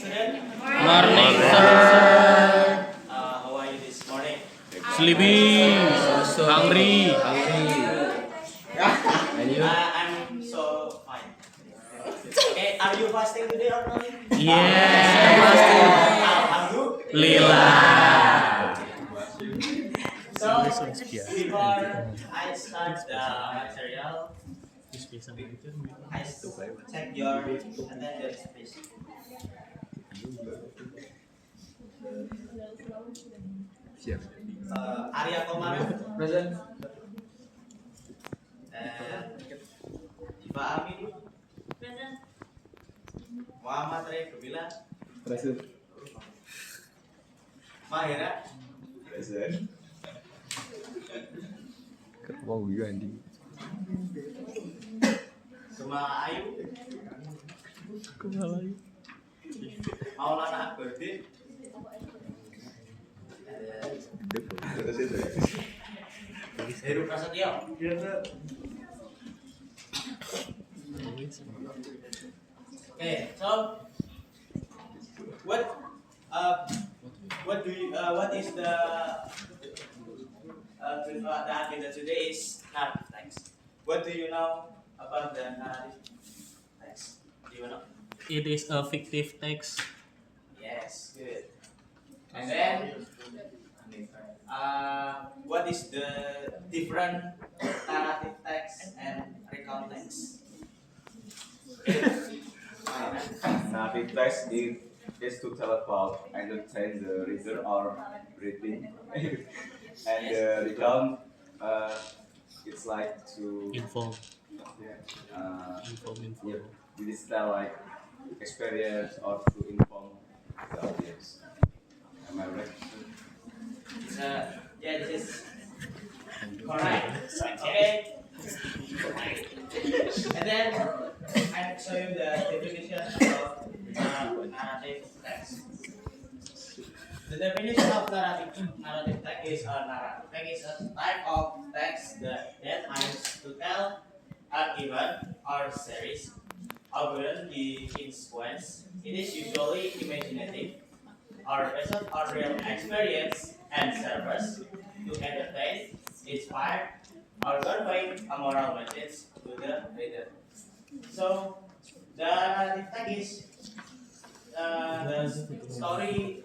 student. Morning, sir. How are you this morning? Sleepy, hungry. I'm so fine. Okay, are you fasting today or not? Yes, Alhamdulillah. So, before I start the material, I check your attendance, please. Arya Komara, present. Iva Amin, present. Muhammad Ray Kabila, present. Mahira, present. Wow, you anjing. Suma Ayu, Maulana Akbardin, Heru Prasetyo. Okay, so what is the agenda today is narrative text. What do you know about the narrative text? Do you know? It is a fictive text. Yes, good. And then, what is the different narrative text and recount text? Narrative text is to tell about entertain the reader or reading, and the recount it's like to Inform. yeah, it is tell like experience or to inform the audience. Am I right? Yeah, this is correct. Okay. And then I show you the definition of narrative text. The definition of narrative text is a narrative text is a type of text that aims to tell an event or series occurring in sequence. It is usually imaginative or based on real experience and serves to entertain, inspire, or convey a moral message to the reader. So, the narrative text is the story,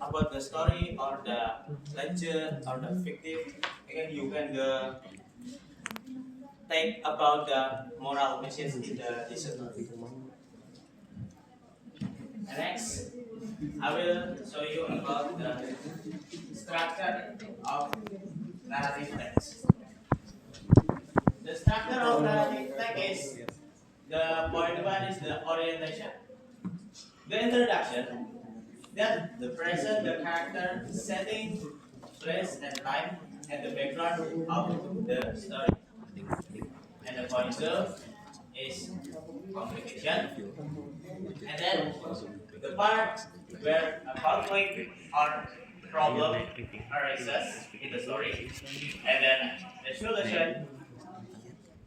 about the story or the legend or the fictive. Again, you can take about the moral message in the story. Next, I will show you about the structure of narrative text. The structure of narrative text is the point one is the orientation, the introduction, then the present, the character, setting, place and time, and the background of the story. And the point two is complication, and then the part where a conflict or problem arises in the story, and then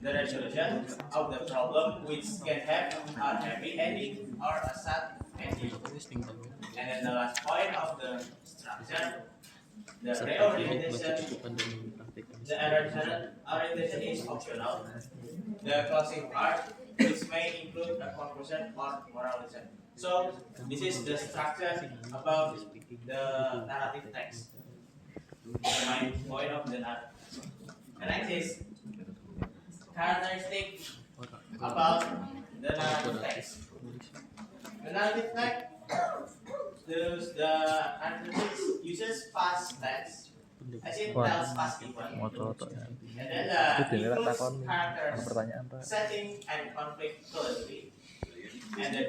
the resolution of the problem, which can have a happy ending or a sad ending. And then the last point of the structure, the reorientation. The orientation is optional. The closing part, which may include a conclusion or moralization. So this is the structure about the narrative text. The main point of the narrative. The next is characteristic about the narrative text. The narrative text, the characteristics uses past tense as it tells past event. And then includes characters, setting, and conflict closely. And then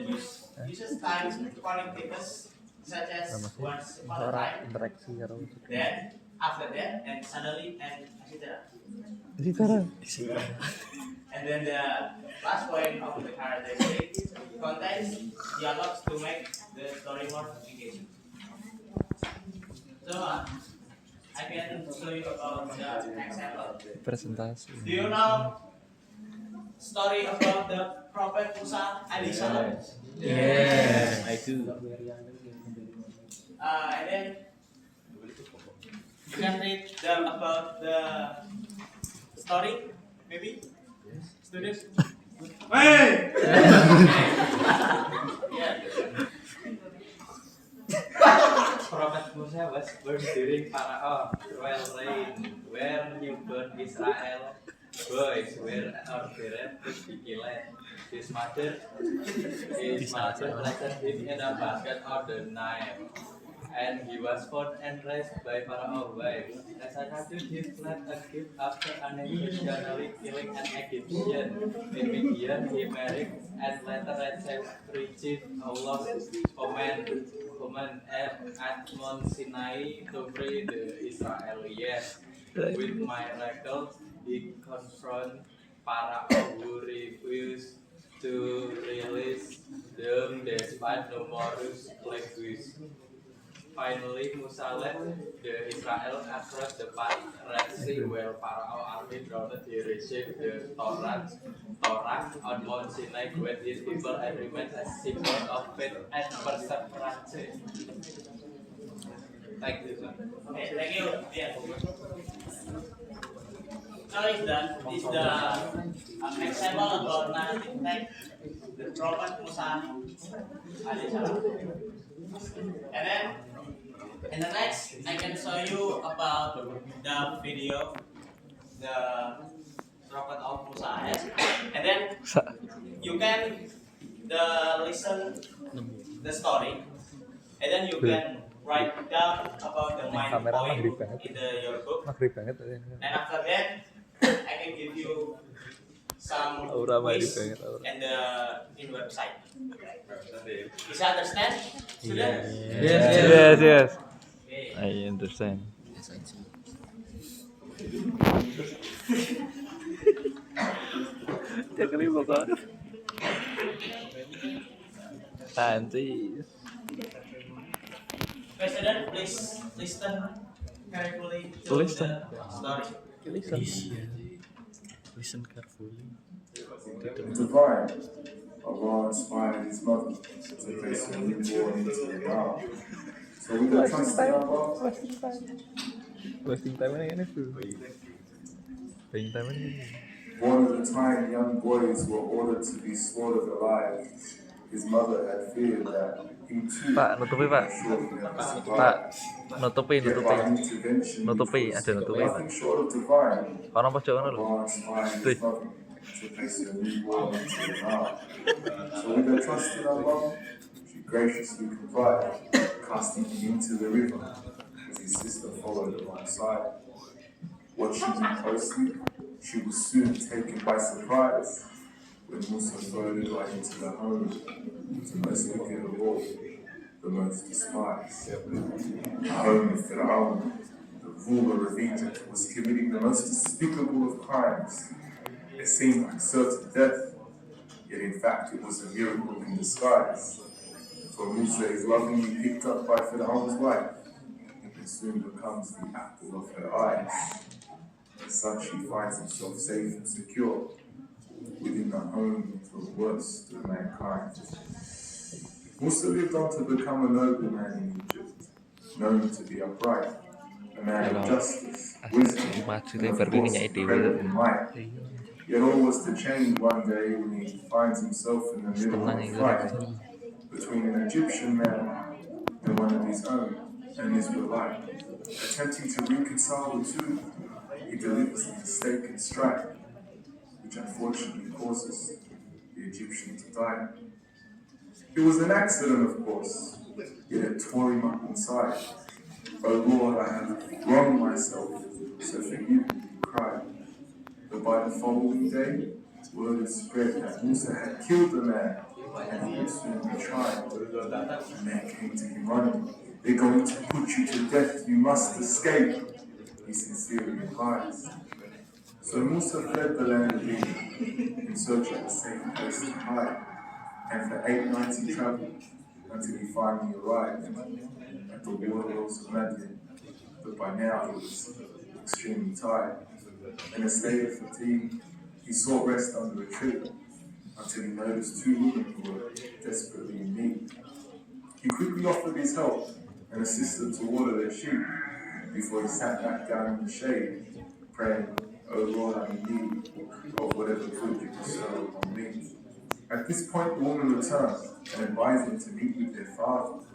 uses times connectives such as once upon a time, then, after that, and suddenly, and etc. And then the last point of the characteristic contains dialogues to make the story more engaging. So, I can show you about the example. Presentasi. Do you know story about the Prophet Musa and Isa? Yes, I And then you can read them about the story, maybe, students. Hey! Yeah. Prophet Musa was born during Pharaoh royal reign, where newborn Israel boys were ordered to be killed. His mother planted him in a basket on the Nile, and he was found and raised by Pharaoh's wife. As a child, he fled Egypt after unintentionally killing an Egyptian. In Midian, he married and later received Allah's command at Mount Sinai to free the Israelites. With miracles, he confronted Pharaoh, who refused to release them despite numerous plagues. Finally, Musa led the Israel across the Red Sea, where Pharaoh's army drowned. He received the Torah on Mount Sinai with his people and remained a symbol of faith and perseverance. Thank you, sir. Okay, thank you. Yeah. So is the example about narrative text, the prophet Musa alaihissalam. And then in the next, I can show you about the video, the prophet of Musa, yes? And then you can listen the story, and then you can write down about the main Kamera point maghrib banget. in your book. Maghrib banget. And after that, I can give you some Aura maghrib quiz banget. Aura. and in website. Bisa understand? Student? Yes. Okay. I understand. Dia kelima kan? Anjir. Okay, student, please listen carefully to Listen. the story. Listen carefully. Divine, Allah inspired his mother to place a newborn into the ground. So with the trust in Allah, Wasting time ini tuh. Wasting time ini. one of the time young boys were ordered to be slaughtered alive. His mother had feared that he too Pak, nutupi Pak. surely never Pak, survive. nutupi. Yet by intervention, Nutupi, which ada was nutupi, Pak. nothing short of divine, Orang pojok mana lu? Allah inspired Tuh. his mother to place a newborn into the ground. So with her trust in Allah, she graciously complied, casting him into the river, as his sister followed alongside. Watching him closely, she was soon taken by surprise when Musa floated right into the home of the most wicked of all, the most despised. The home of Fir'aun, the ruler of Egypt, was committing the most despicable of crimes. It seemed like certain death, yet in fact it was a miracle in disguise. For Musa is lovingly picked up by Fir'aun's wife, and soon becomes the apple of her eyes. As such, he finds himself safe and secure within the home of the worst of mankind. Musa lived on to become a nobleman in Egypt, known to be upright, a man of justice, wisdom, and of course, incredible might. Yet all was to change one day when he finds himself in the middle of a fight between an Egyptian man and one of his own, an Israelite. Attempting to reconcile the two, he delivers a mistaken strike, which unfortunately causes the Egyptian to die. It was an accident, of course, yet it tore him up inside. Oh Lord, I have wronged myself, so forgive me, he cried. But by the following day, word had spread that Musa had killed the man, and he would soon be tried. The man came to him running. They're going to put you to death, you must escape, he sincerely advised. So Musa fled the land of Egypt in search of a safe place to hide, and for 8 nights he traveled until he finally arrived at the waterwells of Madian. But by now he was extremely tired. In a state of fatigue, he sought rest under a tree until he noticed 2 women who were desperately in need. He quickly offered his help and assisted to water their sheep before he sat back down in the shade, praying, "O Lord, I'm in need of whatever food you bestow upon me." At this point, the woman returned and advised him to meet with their father.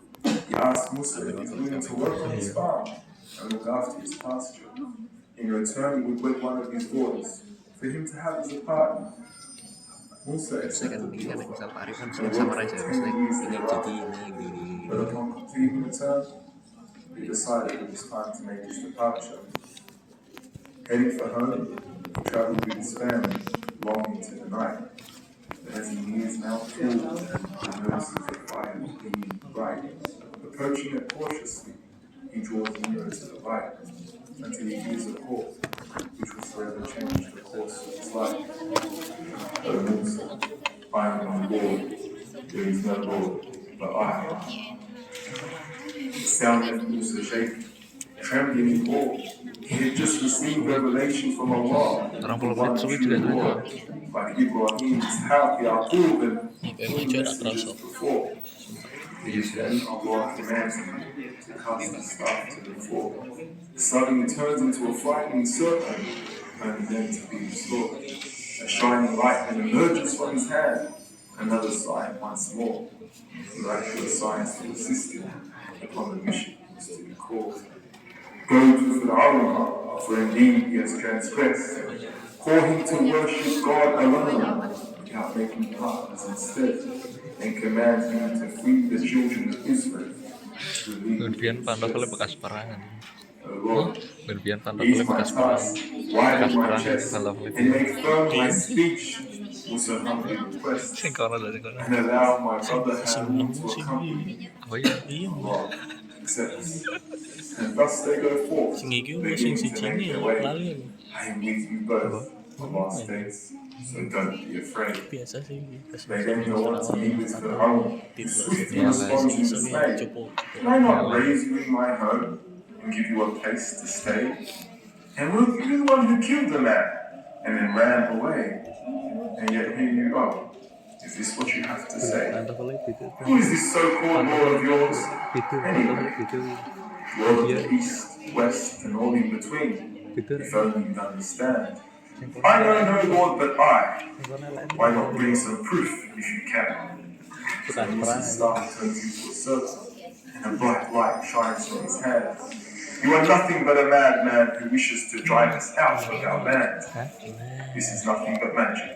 He asked Musa if he was willing to work on his farm and look after his pasture. In return, he would wed one of his daughters for him to have as a partner. Musa accepted the offer and worked for 10 years thereafter. But upon completing the term, he decided it was time to make his departure. Heading for home, he travelled with his family long into the night. But as he nears Mount Tur, he notices the fire being bright. Approaching it cautiously, he draws nearer to the light until he hears a call, which will forever change the course of his life. "O Musa, I am on board. There is no Lord but I." The sound left Musa shaking, trembling in awe. He had just received revelation from Allah, the one true Lord, like Ibrahim, Ishaq, Yaqub, and all the messengers before. It is then Allah commands him to cast his staff to the floor. Suddenly turns into a frightening serpent, only then to be destroyed. A shining light then emerges from his hand. Another sign once more. Miraculous signs to assist him upon the mission he was to be called. "Go to Fir'aun, for indeed he has transgressed. Call him to worship God alone, without making partners instead, and command him to free the children of Israel." Berlebihan pantofel bekas perangan. "O Lord, Berlebihan pantofel ease my bekas task, perangan. widen Bekas my perangan chest, pantofel. and make firm my speech, Musa humbly requests, Singkono dari kono. and allow my brother Harun to accompany me. Oh iya. Allah accepts. And thus they go forth, Sing iki sing beginning to siji make their ne way. lali aku. I am with you both, Allah states, so don't be afraid. Biasa sih pas They then go on to meet with atau Fir'aun, who titlo swiftly Yeah, responds in iso dismay. cukup "Can I not raise you in my home and give you a place to stay? And weren't you the one who killed the man and then ran away? And yet here you are. Is this what you have to say? Pantofel itu. Who is this so-called Lord of yours? Itu Anyway, itu. Lord of the East, West, and all in between. Itu. If only you'd understand. I know no Lord but I. Why not bring some proof if you can?" So Bekas Musa's perangan. staff turns into a serpent, and a bright light shines from his hand. "You are nothing but a madman who wishes to drive us out of our land. This is nothing but magic,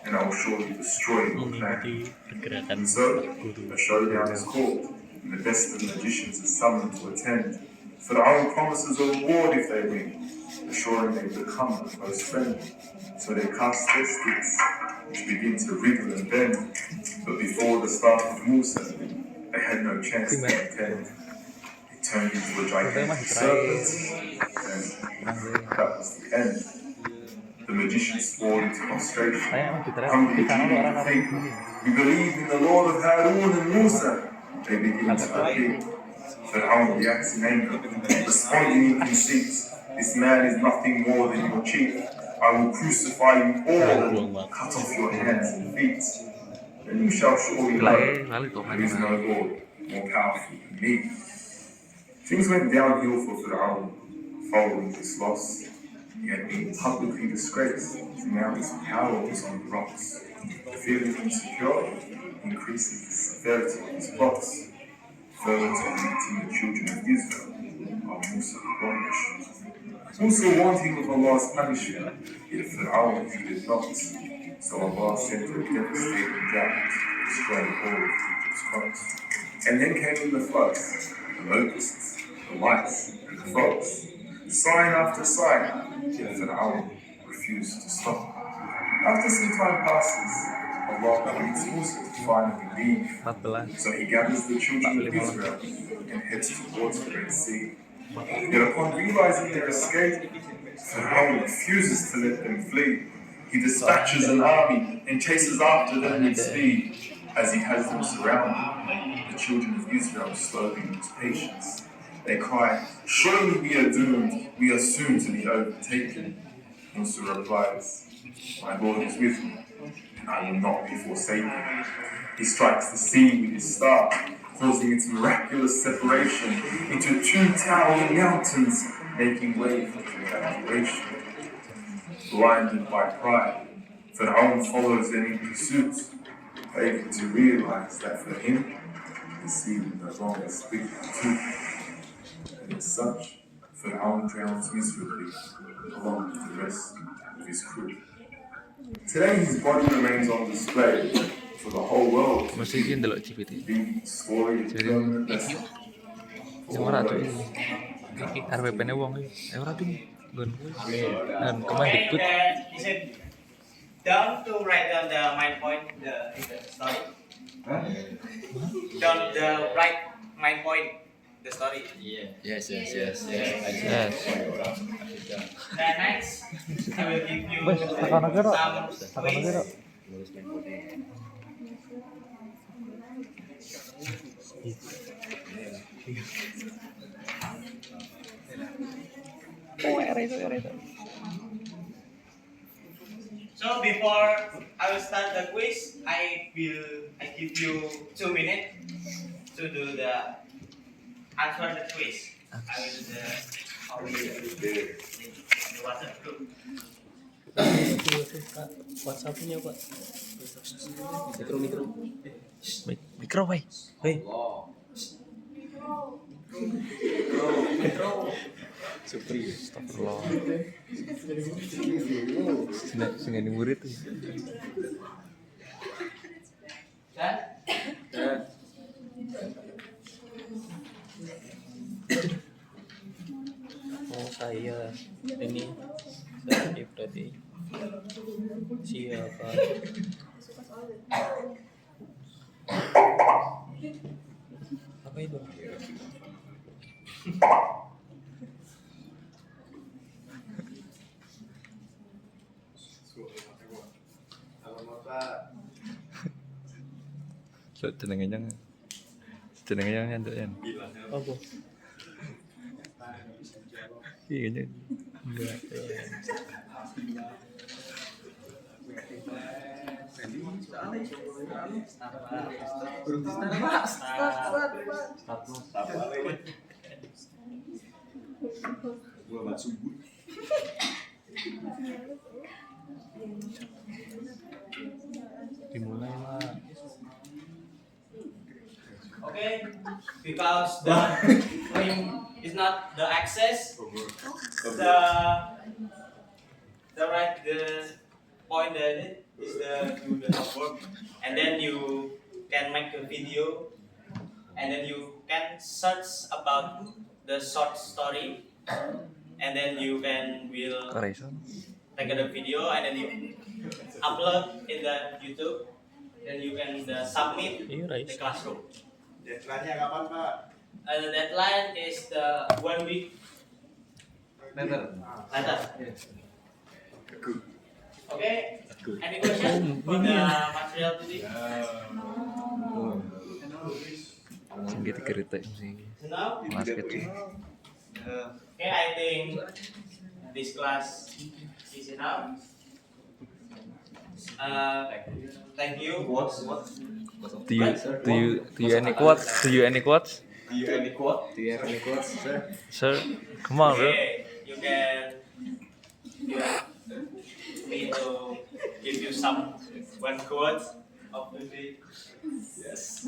and I will surely destroy your plan." mengikuti pergerakan And so, guru. a showdown is called, and the best of the magicians is summoned to attend. Fir'aun promises a reward if they win, assuring they become close friendly. So they cast their sticks, which begin to wriggle and bend. But before the staff of Musa, they had no chance to contend. It turned into a gigantic serpent, and that was the end. The magicians fall into prostration. Saya emang diterima Humbly di sana pleading orang for orang favor. "We believe in the Lord of Harun and Musa." They begin to appeal. Fir'aun reacts in anger, responding in conceit, "This man is nothing more than your chief. I will crucify you all and cut off your hands and feet. And you shall surely know there is no Lord more powerful than me." Things went downhill for Fir'aun following this loss. He had been publicly disgraced, and now his power was on the rocks. Feeling insecure increases the severity of his plots, further tormenting the children of Israel, while Musa the bondage. Musa warned him of Allah's punishment, yet Fir'aun heeded not. So Allah sent a devastating drought, destroying all of Egypt's crops. And then came in the floods, the locusts, the lice, and the frogs. Sign after sign, yet Fir'aun refused to stop. After some time passes, Allah permits Musa to finally leave. 14. So he gathers the children of Israel and heads towards the Red Sea. Yet upon realizing their escape, Fir'aun refuses to let them flee. He dispatches an army and chases after them with speed. As he has them surrounded, the children of Israel slowly lose patience. They cry, "Surely we are doomed, we are soon to be overtaken." Musa replies, "My Lord is with me, and I will not be forsaken." He strikes the sea with his staff, causing its miraculous separation into two towering mountains, making way for evacuation. Blinded by pride, Pharaoh follows them in pursuit, failing to realize that for him, the sea would no longer speak the truth. And as such, Pharaoh drowns miserably, along with the rest of his crew. Today, his body remains on display for the whole world to Mesti iki ndelok GPT. be the story of permanent lesson. Sing ora tuh iki RWP-ne wong iki. Ora tuh nggon kuwi. Dan Okay, Kemendikbud. is it down to write down the main point in the story? Down the right main point the story. Yes. Yes. Then next, I will give you Wes, takon aja, Rok. some quiz. So before I will start the quiz, I give you 2 minutes to do the answer the quiz. I will the WhatsApp group. WhatsApp-nya Pak. Mikro wae. Hei. Astagfirullah. Sing ngene murid tuh. Dan Oh saya ini berarti siapa? Apa itu? So jenenge yang entuk yen. Apa? Iya nya. Enggak. Dimulai lah. okay, because the link is not the access, the point that it is the do the homework, and then you can make a video, and then you can search about the short story, and then you will Koreson. take the video, and then you upload in the YouTube, then you can submit Iya, Rais. the classroom. Deadline-nya kapan, Pak? The deadline is the 1 week later. Okay. Any question for the material today? Sing gitu kritik sing. So now, Mas kecil. okay, I think this class is enough. Thank you. What? Do you any quotes? Do you any quotes? Do you have any quotes, sir? Sir, come on, bro. Okay, you can me to give you some one quote of the day. Yes.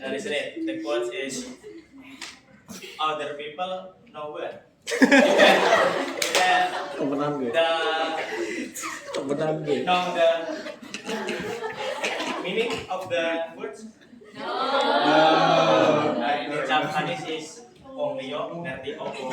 Listen it. The quote is other people nowhere. Know the meaning of the words? No. In Japanese is Onryo, ngerti opo.